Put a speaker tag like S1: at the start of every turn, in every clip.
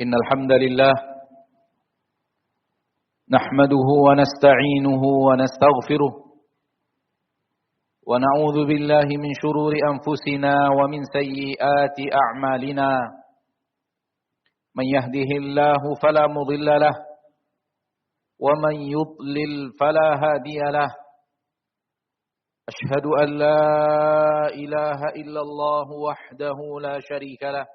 S1: إن الحمد لله نحمده ونستعينه ونستغفره ونعوذ بالله من شرور أنفسنا ومن سيئات أعمالنا من يهده الله فلا مضل له ومن يضلل فلا هادي له أشهد أن لا إله إلا الله وحده لا شريك له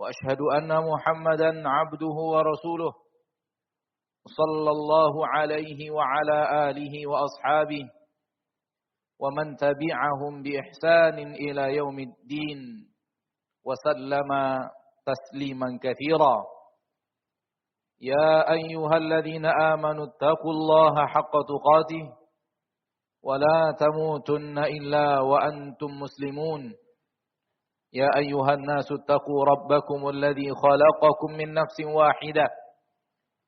S1: وأشهد أن محمدا عبده ورسوله صلى الله عليه وعلى آله وأصحابه ومن تبعهم بإحسان إلى يوم الدين وسلم تسليما كثيرا يا أيها الذين آمنوا اتقوا الله حق تقاته ولا تموتن إلا وأنتم مسلمون يا أيها الناس اتقوا ربكم الذي خلقكم من نفس واحدة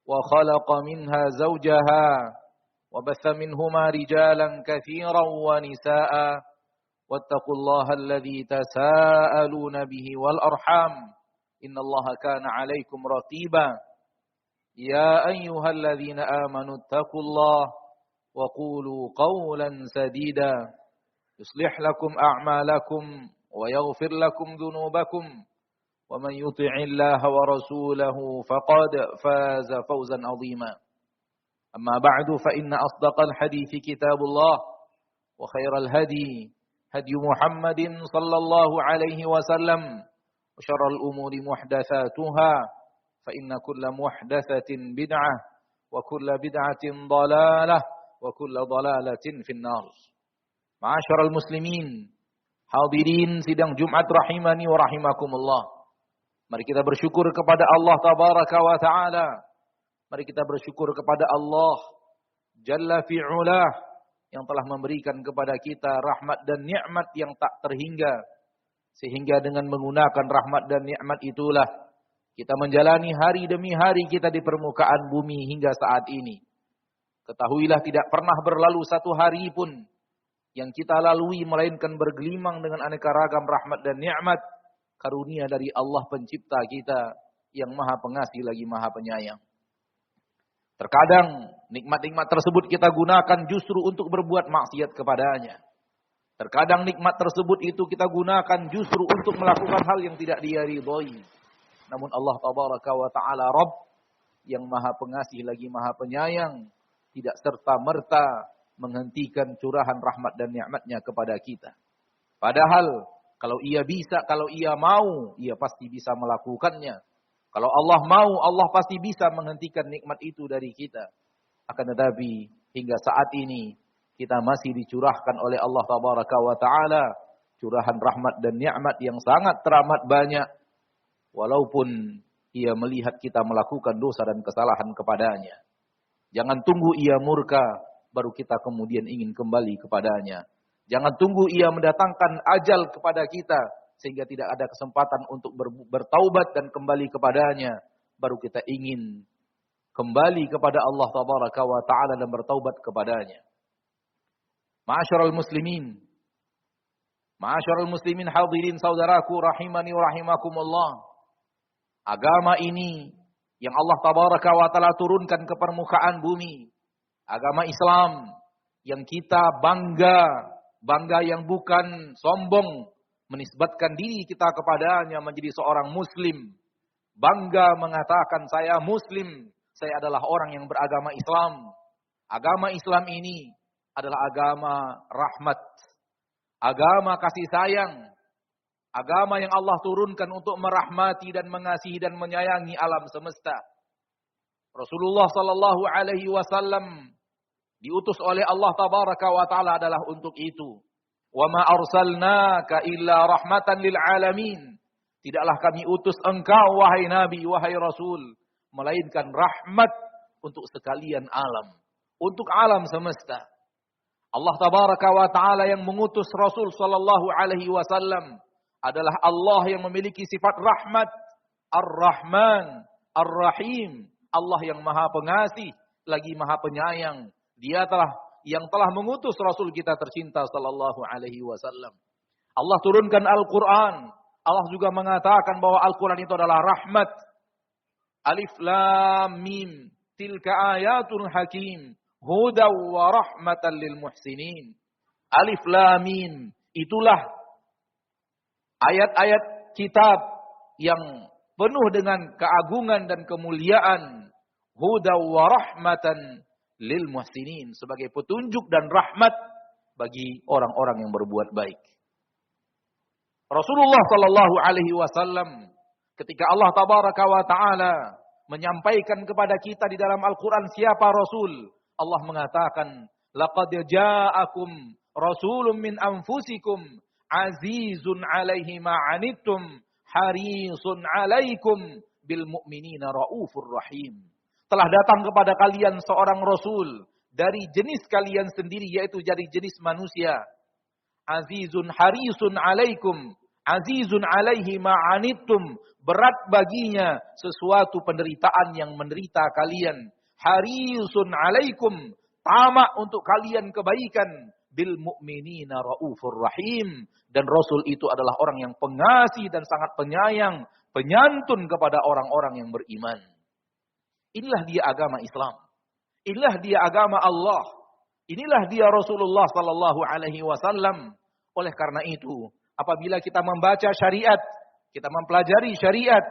S1: وخلق منها زوجها وبث منهما رجالا كثيرا ونساء واتقوا الله الذي تساءلون به والأرحام إن الله كان عليكم رقيبا يا أيها الذين آمنوا اتقوا الله وقولوا قولا سديدا يصلح لكم أعمالكم ويغفر لكم ذنوبكم ومن يطع الله ورسوله فقد فاز فوزا عظيما أما بعد فإن أصدق الحديث كتاب الله وخير الهدي هدي محمد صلى الله عليه وسلم وشر الأمور محدثاتها فإن كل محدثة بدعة وكل بدعة ضلالة وكل ضلالة في النار. معاشر المسلمين, hadirin sidang Jumat rahimani wa rahimakumullah. Mari kita bersyukur kepada Allah tabaraka wa ta'ala. Mari kita bersyukur kepada Allah Jalla fi'ulah yang telah memberikan kepada kita rahmat dan nikmat yang tak terhingga. Sehingga dengan menggunakan rahmat dan nikmat itulah kita menjalani hari demi hari kita di permukaan bumi hingga saat ini. Ketahuilah tidak pernah berlalu satu hari pun yang kita lalui melainkan bergelimang dengan aneka ragam rahmat dan nikmat karunia dari Allah pencipta kita yang maha pengasih lagi maha penyayang. Terkadang nikmat-nikmat tersebut kita gunakan justru untuk berbuat maksiat kepadanya. Terkadang nikmat tersebut itu kita gunakan justru untuk melakukan hal yang tidak dia ridhoi. Namun Allah tabaraka wa ta'ala Rabb yang maha pengasih lagi maha penyayang tidak serta-merta menghentikan curahan rahmat dan nikmatnya kepada kita. Padahal kalau ia bisa, kalau ia mau, ia pasti bisa melakukannya. Kalau Allah mau, Allah pasti bisa menghentikan nikmat itu dari kita. Akan tetapi hingga saat ini kita masih dicurahkan oleh Allah tabaraka wa ta'ala curahan rahmat dan nikmat yang sangat teramat banyak. Walaupun ia melihat kita melakukan dosa dan kesalahan kepadanya. Jangan tunggu ia murka baru kita kemudian ingin kembali kepadanya. Jangan tunggu ia mendatangkan ajal kepada kita sehingga tidak ada kesempatan untuk bertaubat dan kembali kepadanya. Baru kita ingin kembali kepada Allah tabaraka wa ta'ala dan bertaubat kepadanya. Ma'asyiral muslimin. Ma'asyiral muslimin hadirin saudaraku rahimani wa rahimakumullah. Agama ini yang Allah tabaraka wa ta'ala turunkan ke permukaan bumi. Agama Islam yang kita bangga yang bukan sombong menisbatkan diri kita kepadanya menjadi seorang muslim. Bangga mengatakan saya muslim, saya adalah orang yang beragama Islam. Agama Islam ini adalah agama rahmat, agama kasih sayang, agama yang Allah turunkan untuk merahmati dan mengasihi dan menyayangi alam semesta. Rasulullah sallallahu alaihi wasallam diutus oleh Allah tabaraka wa ta'ala adalah untuk itu. Wa ma arsalnaka illa rahmatan lil alamin. Tidaklah kami utus engkau wahai nabi, wahai rasul, melainkan rahmat untuk sekalian alam, untuk alam semesta. Allah tabaraka wa ta'ala yang mengutus Rasul sallallahu alaihi wasallam adalah Allah yang memiliki sifat rahmat, Ar-Rahman, Ar-Rahim. Allah yang maha pengasih, lagi maha penyayang. Dia yang telah mengutus Rasul kita tercinta sallallahu alaihi wasallam. Allah turunkan Al-Quran. Allah juga mengatakan bahwa Al-Quran itu adalah rahmat. Alif Lam Mim. Tilka ayatul hakim. Hudaw wa rahmatan lil muhsinin. Alif Lam Mim. Itulah ayat-ayat kitab yang penuh dengan keagungan dan kemuliaan. Hudaw wa rahmatan lil muhsinin. Sebagai petunjuk dan rahmat bagi orang-orang yang berbuat baik. Rasulullah sallallahu alaihi wasallam ketika Allah tabaraka wa taala menyampaikan kepada kita di dalam Al-Qur'an siapa Rasul, Allah mengatakan, "Laqad ja'akum rasulun min anfusikum azizun 'alaihi ma 'anittum harisun 'alaikum bil mu'minina raufur rahim." Telah datang kepada kalian seorang rasul dari jenis kalian sendiri, yaitu dari jenis manusia. Azizun harisun 'alaikum. Azizun alaihi ma'anittum. Berat baginya sesuatu penderitaan yang menderita kalian. Harisun alaikum. Tamak untuk kalian kebaikan. Bil mu'minina raufur rahim. Dan Rasul itu adalah orang yang pengasih dan sangat penyayang. Penyantun kepada orang-orang yang beriman. Inilah dia agama Islam. Inilah dia agama Allah. Inilah dia Rasulullah sallallahu alaihi wasallam. Oleh karena itu, apabila kita membaca syariat, kita mempelajari syariat,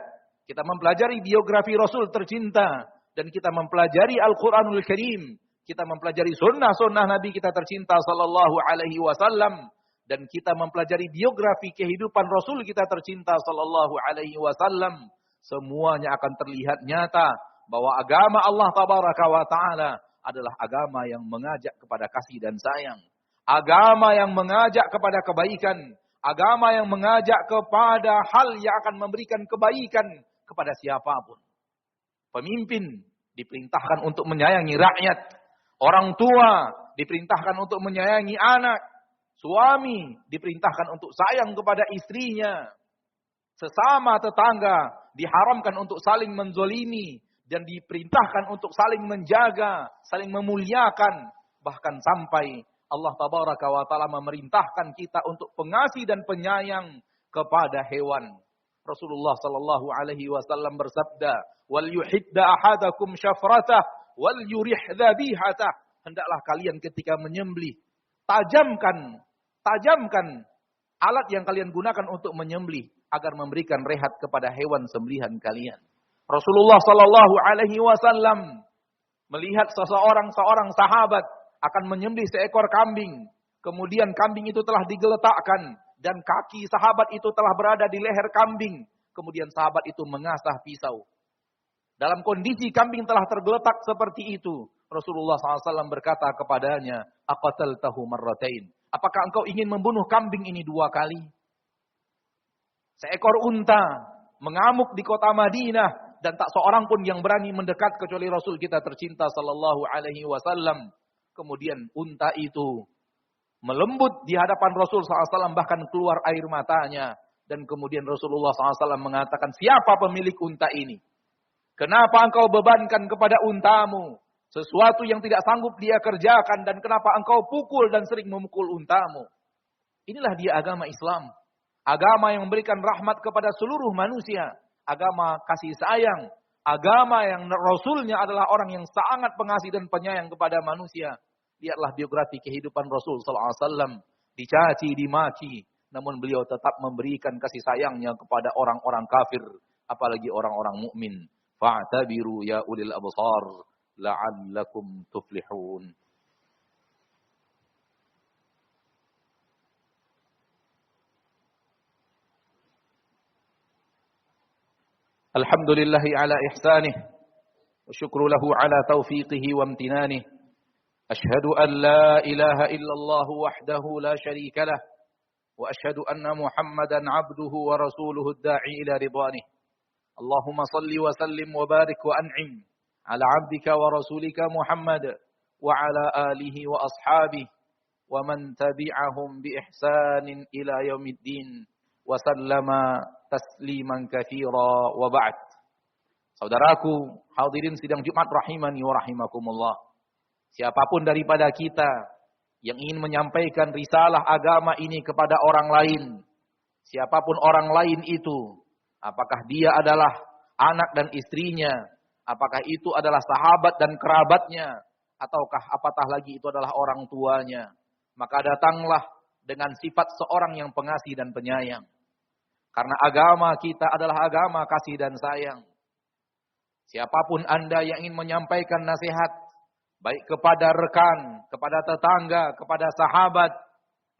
S1: kita mempelajari biografi Rasul tercinta, dan kita mempelajari Al-Quranul Karim, kita mempelajari sunnah-sunnah Nabi kita tercinta sallallahu alaihi wasallam, dan kita mempelajari biografi kehidupan Rasul kita tercinta sallallahu alaihi wasallam, semuanya akan terlihat nyata bahwa agama Allah tabaraka wa taala adalah agama yang mengajak kepada kasih dan sayang, agama yang mengajak kepada kebaikan, agama yang mengajak kepada hal yang akan memberikan kebaikan kepada siapapun. Pemimpin diperintahkan untuk menyayangi rakyat. Orang tua diperintahkan untuk menyayangi anak. Suami diperintahkan untuk sayang kepada istrinya. Sesama tetangga diharamkan untuk saling menzolimi. Dan diperintahkan untuk saling menjaga, saling memuliakan. Bahkan sampai Allah tabaraka wa ta'ala memerintahkan kita untuk pengasih dan penyayang kepada hewan. Rasulullah sallallahu alaihi wasallam bersabda, "Wal yuhidda ahadakum syafratah wal yurih dzabihatah." Hendaklah kalian ketika menyembelih tajamkan alat yang kalian gunakan untuk menyembelih agar memberikan rehat kepada hewan sembelihan kalian. Rasulullah sallallahu alaihi wasallam melihat seorang sahabat akan menyembelih seekor kambing. Kemudian kambing itu telah digeletakkan. Dan kaki sahabat itu telah berada di leher kambing. Kemudian sahabat itu mengasah pisau. Dalam kondisi kambing telah tergeletak seperti itu. Rasulullah SAW berkata kepadanya, "Aqataltahu marratain." Apakah engkau ingin membunuh kambing ini 2 kali? Seekor unta mengamuk di kota Madinah. Dan tak seorang pun yang berani mendekat kecuali Rasul kita tercinta sallallahu alaihi wasallam. Kemudian unta itu melembut di hadapan Rasul SAW, bahkan keluar air matanya. Dan kemudian Rasulullah SAW mengatakan, "Siapa pemilik unta ini? Kenapa engkau bebankan kepada untamu sesuatu yang tidak sanggup dia kerjakan, dan kenapa engkau pukul dan sering memukul untamu?" Inilah dia agama Islam. Agama yang memberikan rahmat kepada seluruh manusia. Agama kasih sayang. Agama yang Rasulnya adalah orang yang sangat pengasih dan penyayang kepada manusia. Lihatlah biografi kehidupan Rasul SAW. Dicaci, dimaki. Namun beliau tetap memberikan kasih sayangnya kepada orang-orang kafir. Apalagi orang-orang mukmin. Fa'tabiru ya ulil absar. La'allakum tuflihun. Alhamdulillahi ala ihsanih. Wa syukru lahu ala taufiqihi wa amtinanih. Ashhadu an la ilaha illallah wahdahu la syarika lah. Wa ashhadu anna Muhammadan abduhu wa rasuluhu ad-da'i ila ridwanih. Allahumma salli wa sallim wa barik wa an'im ala abdika wa rasulika Muhammad wa ala alihi wa ashabihi wa man tabi'ahum bi ihsanin ila yaumiddin wa sallama tasliman katsira wa ba'd. Saudaraku, hadirin sidang Jumat rahimani wa rahimakumullah. Siapapun daripada kita yang ingin menyampaikan risalah agama ini kepada orang lain, Siapapun orang lain itu, apakah dia adalah anak dan istrinya, apakah itu adalah sahabat dan kerabatnya, ataukah apatah lagi itu adalah orang tuanya, maka datanglah dengan sifat seorang yang pengasih dan penyayang. Karena agama kita adalah agama kasih dan sayang. Siapapun Anda yang ingin menyampaikan nasihat, baik kepada rekan, kepada tetangga, kepada sahabat,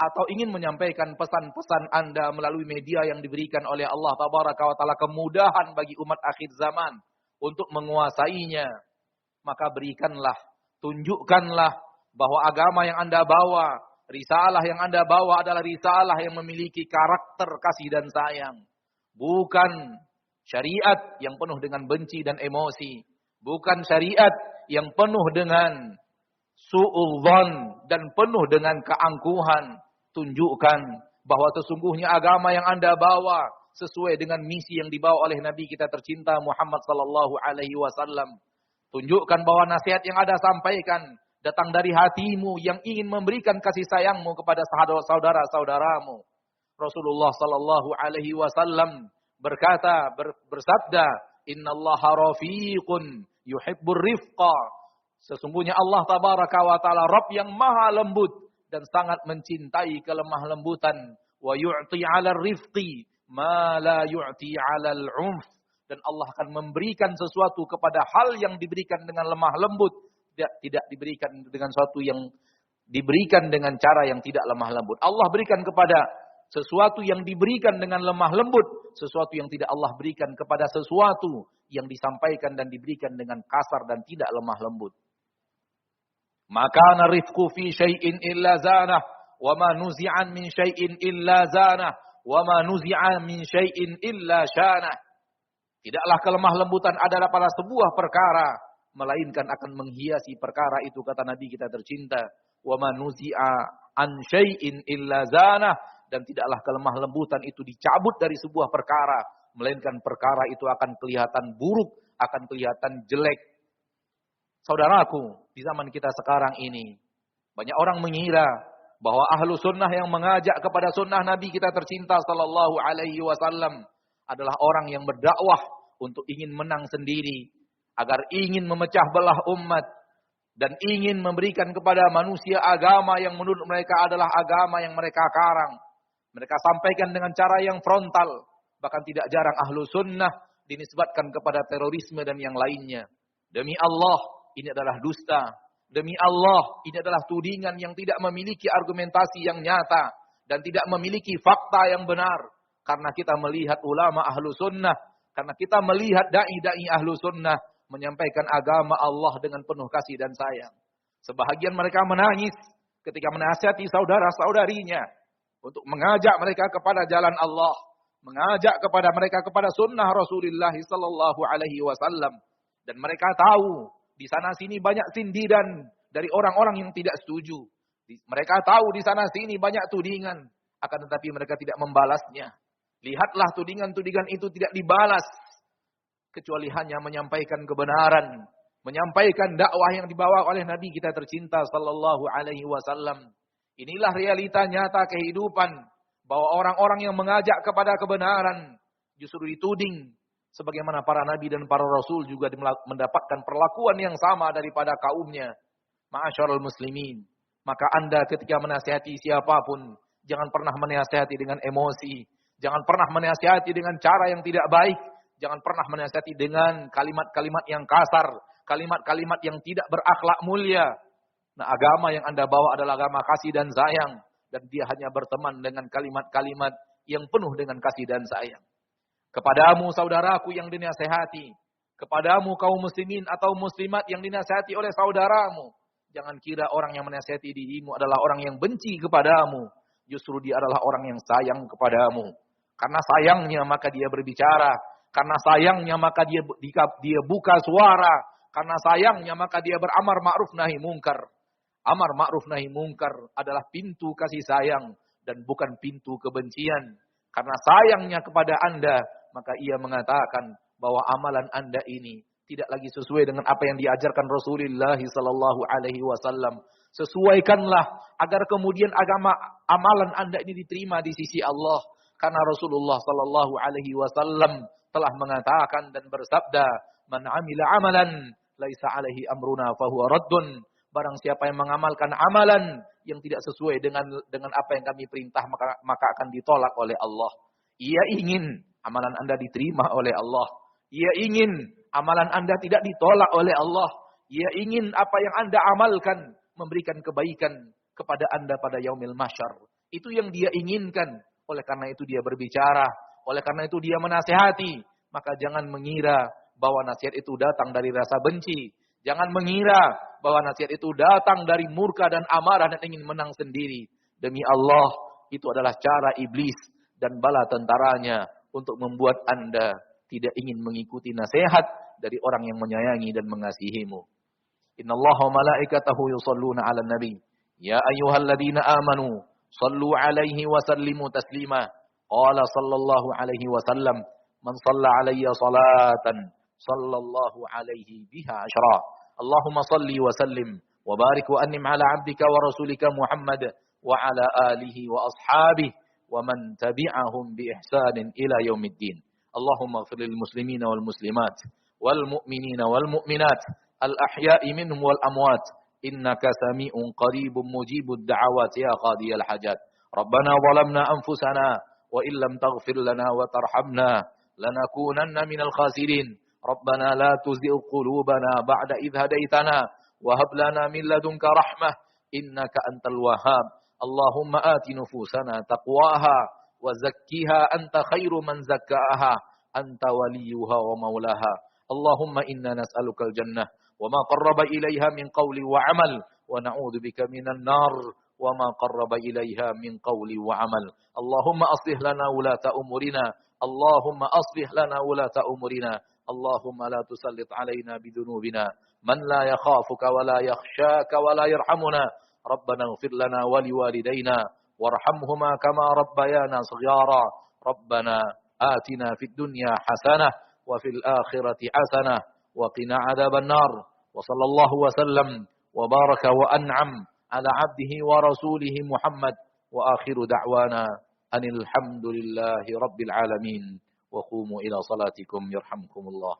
S1: atau ingin menyampaikan pesan-pesan Anda melalui media yang diberikan oleh Allah Tabaraka wa Ta'ala, kemudahan bagi umat akhir zaman untuk menguasainya, maka berikanlah, tunjukkanlah bahwa agama yang Anda bawa, risalah yang Anda bawa adalah risalah yang memiliki karakter kasih dan sayang. Bukan syariat yang penuh dengan benci dan emosi. Bukan syariat yang penuh dengan su'udzon dan penuh dengan keangkuhan. Tunjukkan bahwa sesungguhnya agama yang Anda bawa sesuai dengan misi yang dibawa oleh Nabi kita tercinta Muhammad sallallahu alaihi wasallam. Tunjukkan bahwa nasihat yang Anda sampaikan datang dari hatimu yang ingin memberikan kasih sayangmu kepada saudara-saudaramu. Rasulullah sallallahu alaihi wasallam bersabda, "Innallaha rafiqun yuhibbur rifqa." Sesungguhnya Allah Tabaraka wa Ta'ala Rabb yang maha lembut dan sangat mencintai kelemah lembutan. Wa yu'ti 'alal rifqi ma la yu'ti 'alal 'unf. Dan Allah akan memberikan sesuatu kepada hal yang diberikan dengan lemah lembut, tidak diberikan dengan sesuatu yang diberikan dengan cara yang tidak lemah lembut. Allah berikan kepada sesuatu yang diberikan dengan lemah lembut, sesuatu yang tidak Allah berikan kepada sesuatu yang disampaikan dan diberikan dengan kasar dan tidak lemah lembut. Maka narifku fi syai'in illa zanah, wa ma nuzi'an min syai'in illa zanah, wa ma nuzi'an min syai'in illa syanah. Tidaklah kelemah lembutan adalah pada sebuah perkara, melainkan akan menghiasi perkara itu, kata Nabi kita tercinta. Wa ma nuzi'a an syai'in illa zanah. Dan tidaklah kelemah lembutan itu dicabut dari sebuah perkara, melainkan perkara itu akan kelihatan buruk, akan kelihatan jelek. Saudaraku, di zaman kita sekarang ini, banyak orang mengira bahwa ahlu sunnah yang mengajak kepada sunnah Nabi kita tercinta sallallahu alaihi wasallam adalah orang yang berdakwah untuk ingin menang sendiri, agar ingin memecah belah umat, dan ingin memberikan kepada manusia agama yang menurut mereka adalah agama yang mereka karang. Mereka sampaikan dengan cara yang frontal. Bahkan tidak jarang ahlu sunnah dinisbatkan kepada terorisme dan yang lainnya. Demi Allah, ini adalah dusta. Demi Allah, ini adalah tudingan yang tidak memiliki argumentasi yang nyata. Dan tidak memiliki fakta yang benar. Karena kita melihat ulama ahlu sunnah. Karena kita melihat da'i-da'i ahlu sunnah. Menyampaikan agama Allah dengan penuh kasih dan sayang. Sebahagian mereka menangis ketika menasihati saudara-saudarinya. Untuk mengajak mereka kepada jalan Allah. Mengajak kepada mereka kepada sunnah Rasulullah sallallahu alaihi wasallam. Dan mereka tahu di sana sini banyak sindiran dari orang-orang yang tidak setuju. Mereka tahu di sana sini banyak tudingan. Akan tetapi mereka tidak membalasnya. Lihatlah tudingan-tudingan itu tidak dibalas. Kecuali hanya menyampaikan kebenaran. Menyampaikan dakwah yang dibawa oleh Nabi kita tercinta sallallahu alaihi wasallam. Inilah realita nyata kehidupan. Bahwa orang-orang yang mengajak kepada kebenaran justru dituding. Sebagaimana para nabi dan para rasul juga mendapatkan perlakuan yang sama daripada kaumnya. Ma'asyarul muslimin. Maka Anda ketika menasihati siapapun, jangan pernah menasihati dengan emosi. Jangan pernah menasihati dengan cara yang tidak baik. Jangan pernah menasihati dengan kalimat-kalimat yang kasar. Kalimat-kalimat yang tidak berakhlak mulia. Nah, agama yang Anda bawa adalah agama kasih dan sayang. Dan dia hanya berteman dengan kalimat-kalimat yang penuh dengan kasih dan sayang. Kepadamu saudaraku yang dinasehati. Kepadamu kaum muslimin atau muslimat yang dinasehati oleh saudaramu. Jangan kira orang yang menasehati dirimu adalah orang yang benci kepadamu. Justru dia adalah orang yang sayang kepadamu. Karena sayangnya maka dia berbicara. Karena sayangnya maka dia buka suara. Karena sayangnya maka dia beramar ma'ruf nahi mungkar. Amar ma'ruf nahi mungkar adalah pintu kasih sayang dan bukan pintu kebencian. Karena sayangnya kepada Anda, maka ia mengatakan bahwa amalan Anda ini tidak lagi sesuai dengan apa yang diajarkan Rasulullah sallallahu alaihi wasallam. Sesuaikanlah agar kemudian amalan Anda ini diterima di sisi Allah. Karena Rasulullah sallallahu alaihi wasallam telah mengatakan dan bersabda, "Man 'amila 'amalan laisa 'alaihi amruna fahuwa raddun." Barang siapa yang mengamalkan amalan yang tidak sesuai dengan apa yang kami perintah, maka akan ditolak oleh Allah. Ia ingin amalan Anda diterima oleh Allah. Ia ingin amalan Anda tidak ditolak oleh Allah. Ia ingin apa yang Anda amalkan memberikan kebaikan kepada Anda pada yaumil mahsyar. Itu yang dia inginkan. Oleh karena itu dia berbicara. Oleh karena itu dia menasihati. Maka jangan mengira bahwa nasihat itu datang dari rasa benci. Jangan mengira bahwa nasihat itu datang dari murka dan amarah dan ingin menang sendiri. Demi Allah, itu adalah cara iblis dan bala tentaranya untuk membuat Anda tidak ingin mengikuti nasihat dari orang yang menyayangi dan mengasihimu. Innallaha wa malaikatahu yusalluna 'alan nabi. Ya ayyuhalladzina amanu sallu 'alaihi wa sallimu taslima. Qala sallallahu alaihi wasallam, man shalla 'alayya salatan sallallahu alaihi biha asyra. Allahumma salli wa sallim wa barik wa an'im 'ala 'abdika wa rasulika Muhammad wa 'ala alihi wa ashabihi wa man tabi'ahum bi ihsanin ila yaumiddin. Allahumma ighfir lil muslimina wal muslimat wal mu'minina wal mu'minat al ahya'i minhum wal amwat innaka sami'un qaribun mujibud da'awat ya qadiyal hajat. Rabbana zalamna anfusana wa illam taghfir lana wa tarhamna lanakunanna minal khasirin. Rabbana la tuzigh qulubana ba'da idh hadaitana wa hab lana min ladunka rahmah innaka antal wahhab. Allahumma ati nufusana taqwaha wa zakkiha anta khairu man zakkaha anta waliyuha wa maulaha. Allahumma inna nas'aluka al-jannah wa ma qarraba ilaiha min qawli wa amal wa na'udzu bika minan nar wa ma qarraba ilaiha min qawli wa amal. Allahumma aslih lana ulata umurina. Allahumma aslih lana ulata umurina. Allahumma la tusallit alaina bidunubina man la yakhafuka wa la yakhshaka wa la yarhamuna. Rabbana ighfir lana wa liwalidayna warhamhuma kama rabbayana shighara. Rabbana atina fid dunya hasanah wa fil akhirati hasanah wa qina adzaban nar. Wa sallallahu wa sallam wa baraka wa an'am ala 'abdihi wa rasulihi Muhammad wa akhiru da'wana anil hamdulillahi rabbil alamin wa qumu ila salatikum yarhamkumullah.